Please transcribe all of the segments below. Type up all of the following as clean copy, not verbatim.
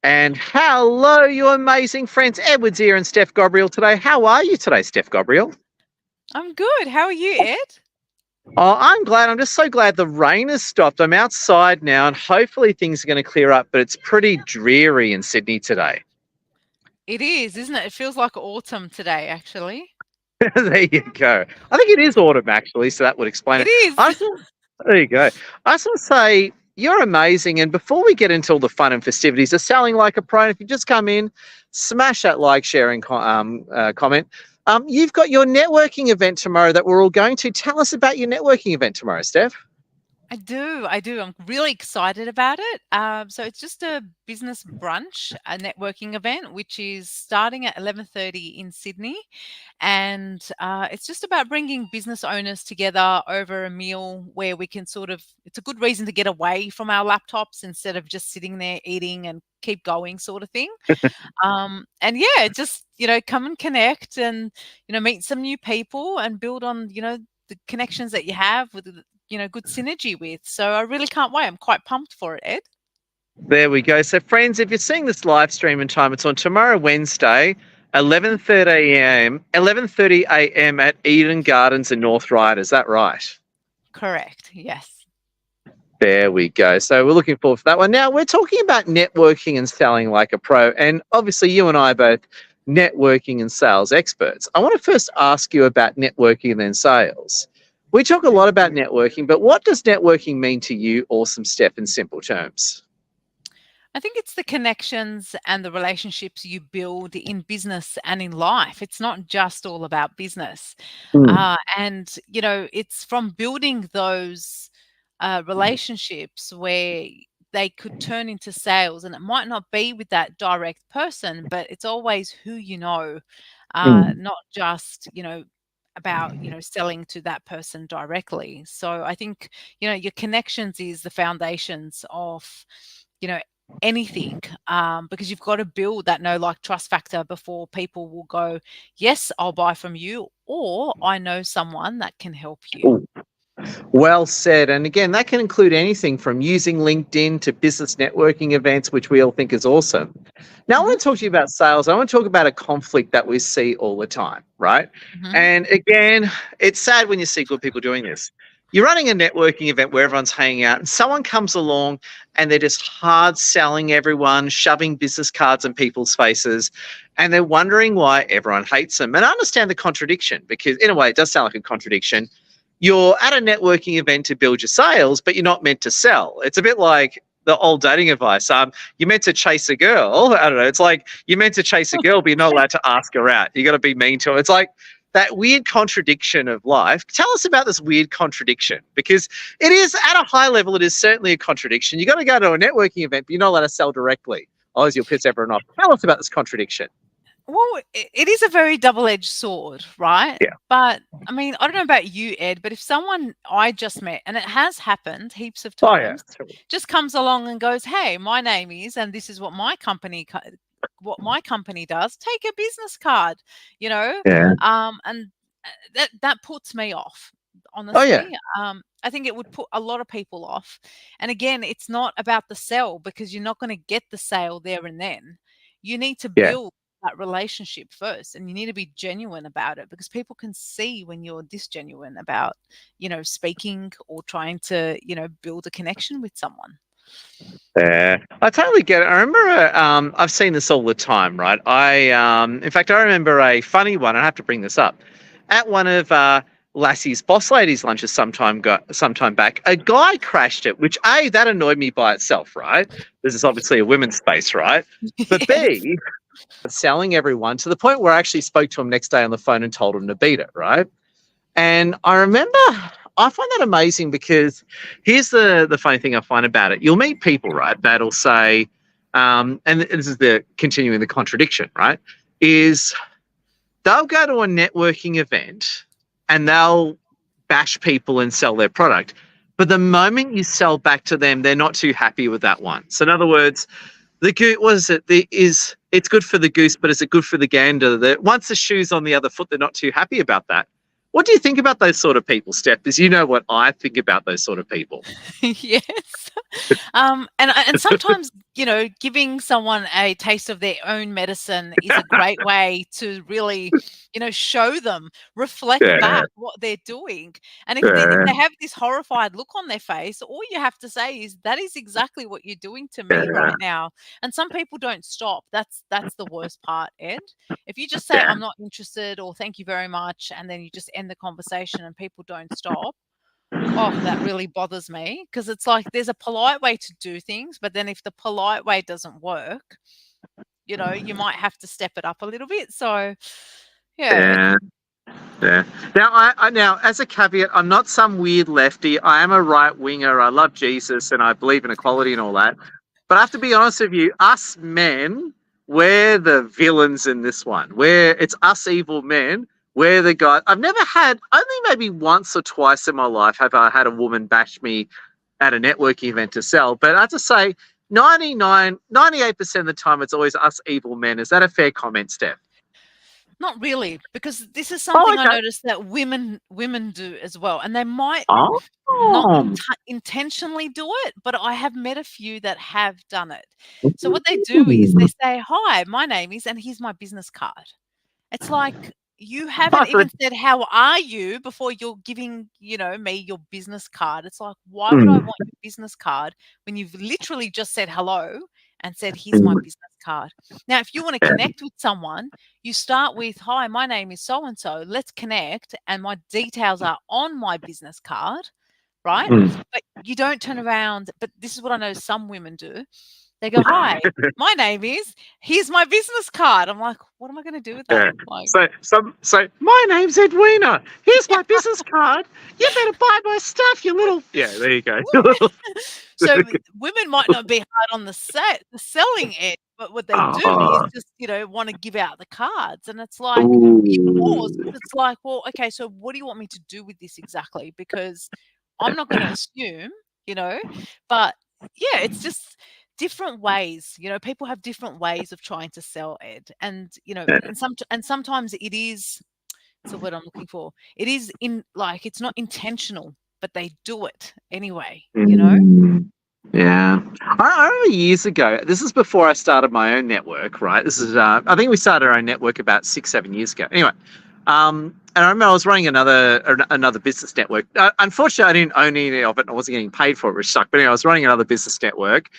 And hello, you amazing friends. Edward's here and Steph Gabriel today. How are you today, Steph Gabriel? I'm good. How are you, Ed? Oh, I'm glad. I'm just so glad the rain has stopped. I'm outside now and hopefully things are going to clear up, but it's pretty dreary in Sydney today. It is, isn't it? It feels like autumn today, actually. There you go. I think it is autumn actually, so that would explain It it. I is. just, there you go. I just want to say you're amazing. And before we get into all the fun and festivities of selling like a pro, if you just come in, smash that like, share, and comment. You've got your networking event tomorrow that we're all going to. Tell us about your networking event tomorrow, Steph. I do. I do. I'm really excited about it. So it's just a business brunch, a networking event, which is starting at 11:30 in Sydney, and it's just about bringing business owners together over a meal where we can sort of. It's a good reason to get away from our laptops instead of just sitting there eating and keep going, sort of thing. And yeah, just come and connect and meet some new people and build on the connections that you have with good synergy with. So I really can't wait. I'm quite pumped for it, Ed. There we go. So, friends, if you're seeing this live stream in time, it's on tomorrow, Wednesday, 11:30 a.m. at Eden Gardens in North Ryde. Is that right? Correct. Yes. There we go. So we're looking forward for that one. Now we're talking about networking and selling like a pro. And obviously you and I are both networking and sales experts. I want to first ask you about networking and then sales. We talk a lot about networking, but what does networking mean to you, awesome Steph, in simple terms? I think it's the connections and the relationships you build in business and in life. It's not just all about business. And it's from building those relationships where they could turn into sales. And it might not be with that direct person, but it's always who not just, about selling to that person directly. So I think your connections is the foundations of you know anything, because you've got to build that know like trust factor before people will go, yes, I'll buy from you, or I know someone that can help you. Ooh, well said. And again, that can include anything from using LinkedIn to business networking events, which we all think is awesome. Now, I Hmm. want to talk to you about sales. I want to talk about a conflict that we see all the time, right? Hmm. And again, it's sad when you see good people doing this. You're running a networking event where everyone's hanging out, and someone comes along and they're just hard selling everyone, shoving business cards in people's faces, and they're wondering why everyone hates them. And I understand the contradiction because, in a way, it does sound like a contradiction. You're at a networking event to build your sales, but you're not meant to sell. It's a bit like the old dating advice. You're meant to chase a girl. I don't know. It's like you're meant to chase a girl, but you're not allowed to ask her out. You got to be mean to her. It's like that weird contradiction of life. Tell us about this weird contradiction, because it is at a high level. It is certainly a contradiction. You got to go to a networking event, but you're not allowed to sell directly. Otherwise, you'll piss everyone off. Tell us about this contradiction. Well, it is a very double-edged sword, right? Yeah. But I mean, I don't know about you, Ed, but if someone I just met, and it has happened heaps of Oh yeah. times, just comes along and goes, "Hey, my name is, and this is what my company does. Take a business card," you know, Yeah. and that puts me off. Oh yeah. Honestly, I think it would put a lot of people off. And again, it's not about the sale because you're not going to get the sale there and then. You need to Yeah. build that relationship first, and you need to be genuine about it because people can see when you're disgenuine about speaking or trying to build a connection with someone. Yeah, I totally get it. I remember, I've seen this all the time, right? In fact, I remember a funny one. I have to bring this up. At one of Lassie's boss ladies' lunches sometime back, a guy crashed it, which that annoyed me by itself, right? This is obviously a women's space, right? But Yes. B, selling everyone to the point where I actually spoke to him next day on the phone and told him to beat it, right? And I remember, I find that amazing because here's the funny thing I find about it. You'll meet people, right, that'll say, and this is the continuing the contradiction, right, is they'll go to a networking event and they'll bash people and sell their product. But the moment you sell back to them, they're not too happy with that one. So in other words, the goose, what is it? It's good for the goose, but is it good for the gander? Once the shoe's on the other foot, they're not too happy about that. What do you think about those sort of people, Steph? Because you know what I think about those sort of people. Yes. And sometimes, giving someone a taste of their own medicine is a great way to really, show them, reflect Yeah, back what they're doing. And if yeah, they have this horrified look on their face, all you have to say is, that is exactly what you're doing to me yeah, right now. And some people don't stop. That's the worst part, Ed. If you just say, yeah. I'm not interested, or thank you very much, and then you just end the conversation and people don't stop, oh, that really bothers me, because it's like, there's a polite way to do things, but then if the polite way doesn't work, you might have to step it up a little bit. So, yeah, Yeah. Yeah. Now, now as a caveat, I'm not some weird lefty. I am a right winger. I love Jesus and I believe in equality and all that. But I have to be honest with you, us men, we're the villains in this one. It's us evil men. We're the guy. I've never had, only maybe once or twice in my life have I had a woman bash me at a networking event to sell. But I have to say, 98% of the time, it's always us evil men. Is that a fair comment, Steph? not really, because this is Oh, something I okay. noticed that women do as well, and they might Oh. not intentionally do it, but I have met a few that have done it. So what they do is they say, "Hi, my name is," and here's my business card. It's like, you haven't even said, "How are you?" before you're giving, me your business card. It's like, why would I want your business card when you've literally just said hello and said, "Here's my business card." Now, if you want to connect with someone, you start with, "Hi, my name is so and so. Let's connect, and my details are on my business card." Right? But you don't turn around. But this is what I know some women do. They go, "Hi, my name is, here's my business card." I'm like, what am I going to do with that? Yeah. Like, So my name's Edwina. Here's my business card. You better buy my stuff, you little. Yeah, there you go. so women might not be hard on the selling it, but what they do is Oh, just, want to give out the cards. And it's like, you pause, ooh. because it's like, well, okay, so what do you want me to do with this exactly? Because I'm not going to assume, but yeah, it's just different ways. People have different ways of trying to sell, Ed. And, and sometimes it is, it's the word I'm looking for. It is it's not intentional, but they do it anyway, Yeah. I remember years ago, this is before I started my own network, right? This is, I think we started our own network about 6, 7 years ago. Anyway, and I remember I was running another business network. Unfortunately, I didn't own any of it and I wasn't getting paid for it, which sucked. But anyway, I was running another business network.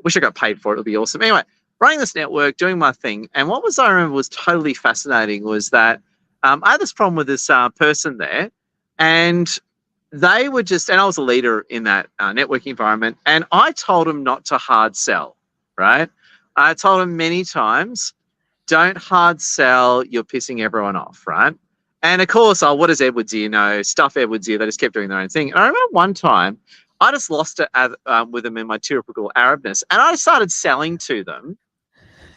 Wish I got paid for it. It would be awesome. Anyway, running this network, doing my thing. And what I remember was totally fascinating was that I had this problem with this person there. And they were just, and I was a leader in that networking environment, and I told them not to hard sell, right? I told them many times, don't hard sell, you're pissing everyone off, right? And of course, what does Edwards ear stuff Edwards ear, they just kept doing their own thing. And I remember one time, I just lost it with them in my typical Arabness, and I started selling to them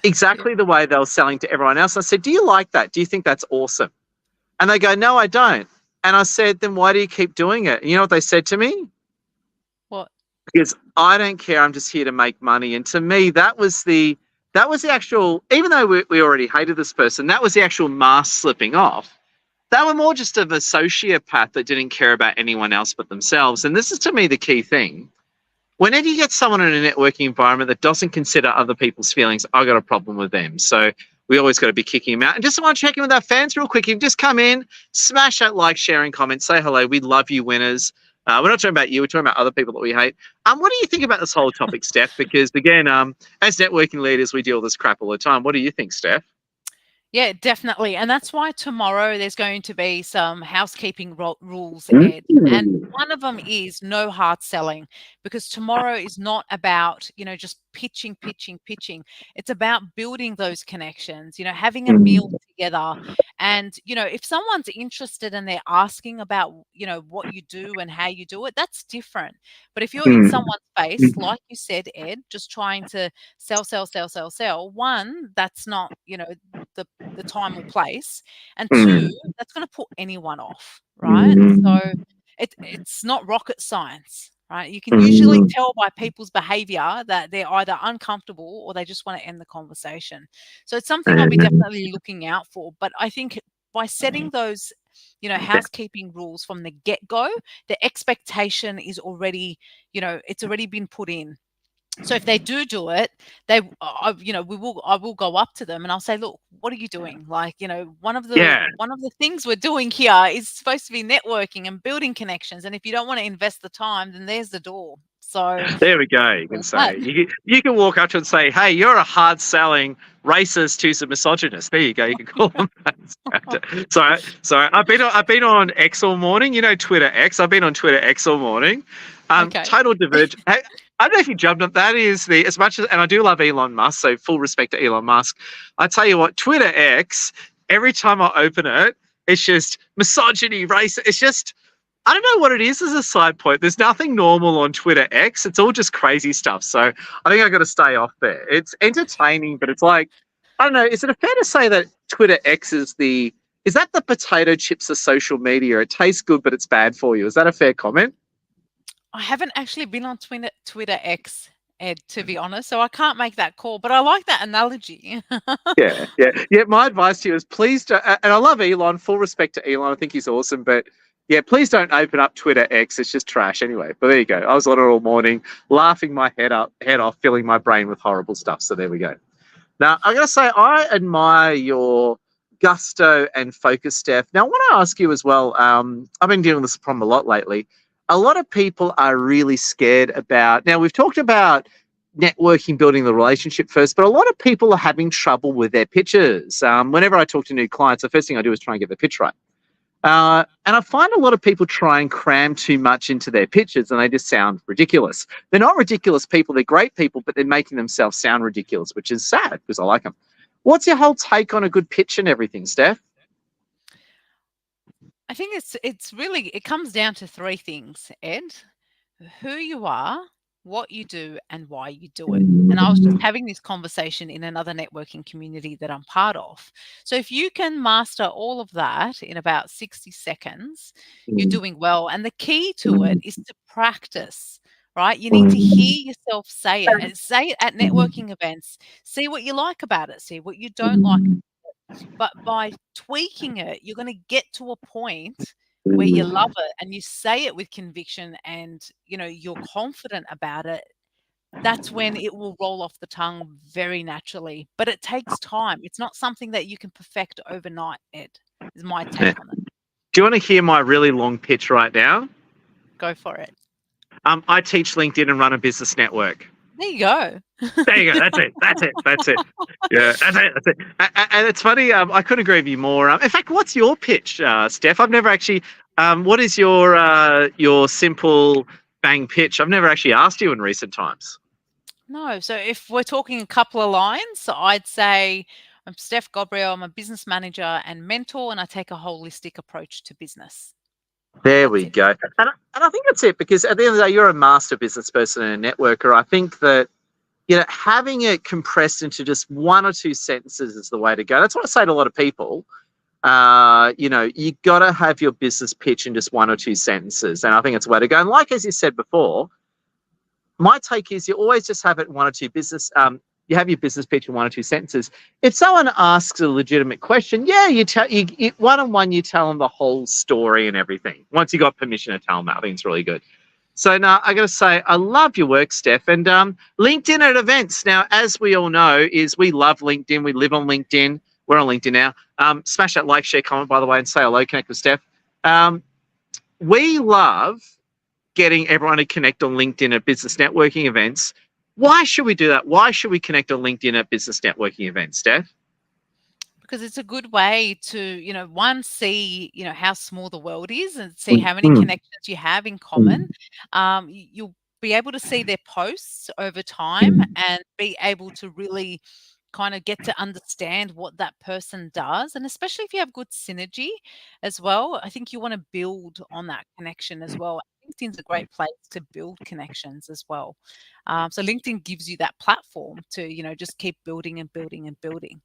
exactly the way they were selling to everyone else. I said, do you like that? Do you think that's awesome? And they go, no, I don't. And I said, then why do you keep doing it? And you know what they said to me? What? Because I don't care. I'm just here to make money. And to me, that was the actual, even though we already hated this person, that was the actual mask slipping off. They were more just of a sociopath that didn't care about anyone else but themselves. And this is, to me, the key thing. Whenever you get someone in a networking environment that doesn't consider other people's feelings, I got a problem with them. So we always got to be kicking them out. And just want to check in with our fans real quick. If you just come in, smash that like, sharing, comment, say hello. We love you, winners. We're not talking about you. We're talking about other people that we hate. What do you think about this whole topic, Steph? Because again, as networking leaders, we deal with this crap all the time. What do you think, Steph? Yeah, definitely. And that's why tomorrow there's going to be some housekeeping rules, Ed. And one of them is no hard selling, because tomorrow is not about, just pitching. It's about building those connections, having a meal together. And, if someone's interested and they're asking about, what you do and how you do it, that's different. But if you're in someone's face, like you said, Ed, just trying to sell, one, that's not, the time or place. And two, that's going to put anyone off, right? So it's not rocket science, right? You can usually tell by people's behavior that they're either uncomfortable or they just want to end the conversation. So it's something I'll be definitely looking out for. But I think by setting those housekeeping rules from the get-go. The expectation is already, it's already been put in. So if they do it, I will go up to them and I'll say, look, what are you doing? Like, one of the things we're doing here is supposed to be networking and building connections. And if you don't want to invest the time, then there's the door. So there we go. You can say you can walk up to and say, "Hey, you're a hard-selling racist who's a misogynist." There you go. You can call them that. Sorry. I've been on X all morning. Twitter X. I've been on Twitter X all morning. Okay. Total divergence. Hey, I don't know if you jumped on that. Is as much as, and I do love Elon Musk, so full respect to Elon Musk. I tell you what, Twitter X. Every time I open it, it's just misogyny, race. It's just. I don't know what it is as a side point. There's nothing normal on Twitter X. It's all just crazy stuff. So I think I've got to stay off there. It's entertaining, but it's like, I don't know. Is it fair to say that Twitter X is that the potato chips of social media? It tastes good, but it's bad for you. Is that a fair comment? I haven't actually been on Twitter X, Ed, to be honest, so I can't make that call, but I like that analogy. Yeah. My advice to you is please don't, and I love Elon, full respect to Elon. I think he's awesome, but yeah, please don't open up Twitter X. It's just trash anyway. But there you go. I was on it all morning, laughing my head off, filling my brain with horrible stuff. So there we go. Now, I got to say, I admire your gusto and focus, Steph. Now, I want to ask you as well, I've been dealing with this problem a lot lately. A lot of people are really scared about, now we've talked about networking, building the relationship first, but a lot of people are having trouble with their pitches. Whenever I talk to new clients, the first thing I do is try and get the pitch right. And I find a lot of people try and cram too much into their pitches and they just sound ridiculous. They're not ridiculous people, they're great people, but they're making themselves sound ridiculous, which is sad because I like them. What's your whole take on a good pitch and everything, Steph? I think it's really, it comes down to three things, Ed. Who you are, what you do, and why you do it. And I was just having this conversation in another networking community that I'm part of. So if you can master all of that in about 60 seconds, you're doing well. And the key to it is to practice, right? You need to hear yourself say it, and say it at networking events. See what you like about it. See what you don't like. But by tweaking it, you're going to get to a point where you love it and you say it with conviction and, you're confident about it. That's when it will roll off the tongue very naturally. But it takes time. It's not something that you can perfect overnight, Ed, is my take on it. Do you want to hear my really long pitch right now? Go for it. I teach LinkedIn and run a business network. There you go. There you go. That's it. Yeah, that's it. And it's funny. I couldn't agree with you more. In fact, what's your pitch, Steph? I've never actually. What is your simple bang pitch? I've never actually asked you in recent times. No. So if we're talking a couple of lines, I'd say I'm Steph Gabriel. I'm a business manager and mentor, and I take a holistic approach to business. There we go. And I think that's it, because at the end of the day, you're a master business person and a networker. I think that, having it compressed into just one or two sentences is the way to go. That's what I say to a lot of people. You got to have your business pitch in just one or two sentences. And I think it's the way to go. And like, as you said before, my take is you always just have it in one or two business, you have your business pitch in one or two sentences. If someone asks a legitimate question, you one-on-one, you tell them the whole story and everything. Once you got permission to tell them that, I think it's really good. So now I got to say, I love your work, Steph. And LinkedIn at events. Now, as we all know, we love LinkedIn. We live on LinkedIn. We're on LinkedIn now. Smash that like, share, comment, by the way, and say hello, connect with Steph. We love getting everyone to connect on LinkedIn at business networking events. Why should we do that? Why should we connect on LinkedIn at business networking events, Steph? Because it's a good way to, one, see, how small the world is and see how many connections you have in common. You'll be able to see their posts over time and be able to really kind of get to understand what that person does. And especially if you have good synergy as well, I think you want to build on that connection as well. LinkedIn's a great place to build connections as well. So LinkedIn gives you that platform to, just keep building and building and building.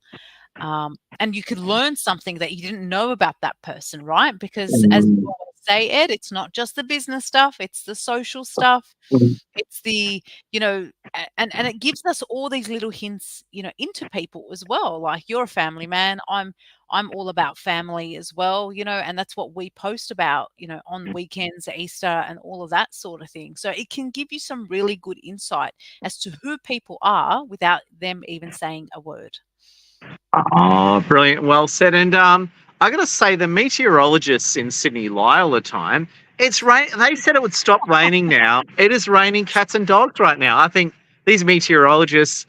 And you could learn something that you didn't know about that person, right? Because as you always say, Ed, it's not just the business stuff, it's the social stuff. It's the, and it gives us all these little hints, into people as well. Like, you're a family man, I'm I'm all about family as well, and that's what we post about, on weekends, Easter, and all of that sort of thing. So it can give you some really good insight as to who people are without them even saying a word. Oh, brilliant. Well said. And I got to say, the meteorologists in Sydney lie all the time. It's rain. They said it would stop raining now. It is raining cats and dogs right now. I think these meteorologists,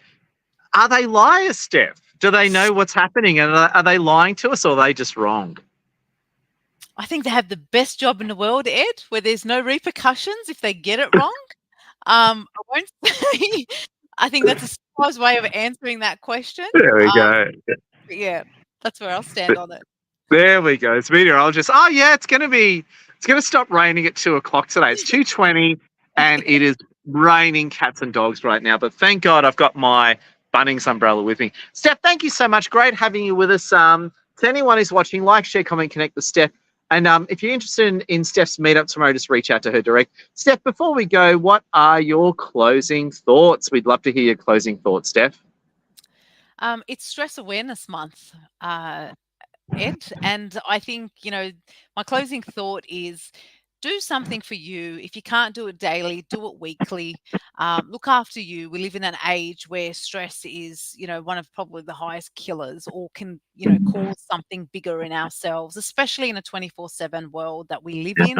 are they liars, Steph? Do they know what's happening? And are they lying to us, or are they just wrong? I think they have the best job in the world, Ed, where there's no repercussions if they get it wrong. I won't say. I think that's a civilized way of answering that question. There we go. Yeah, that's where I'll stand on it. There we go. It's meteorologist. Oh yeah, it's gonna stop raining at 2:00 today. It's 2:20 and it is raining cats and dogs right now. But thank God I've got my Bunnings umbrella with me. Steph, thank you so much. Great having you with us. To anyone who's watching, like, share, comment, connect with Steph. And if you're interested in Steph's meetup tomorrow, just reach out to her direct. Steph, before we go, what are your closing thoughts? We'd love to hear your closing thoughts, Steph. It's Stress Awareness Month, Ed, and I think, my closing thought is do something for you. If you can't do it daily, do it weekly. Look after you. We live in an age where stress is, one of probably the highest killers, or can, cause something bigger in ourselves, especially in a 24/7 world that we live in,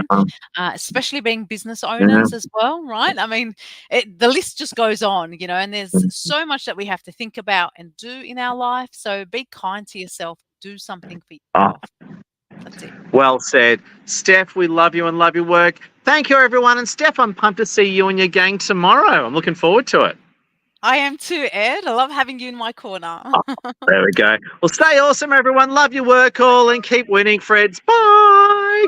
especially being business owners as well, right? I mean, the list just goes on, and there's so much that we have to think about and do in our life. So be kind to yourself. Do something for yourself. That's it. Well said. Steph, we love you and love your work. Thank you, everyone. And Steph, I'm pumped to see you and your gang tomorrow. I'm looking forward to it. I am too, Ed. I love having you in my corner. There we go. Well, stay awesome, everyone. Love your work all and keep winning, Freds. Bye.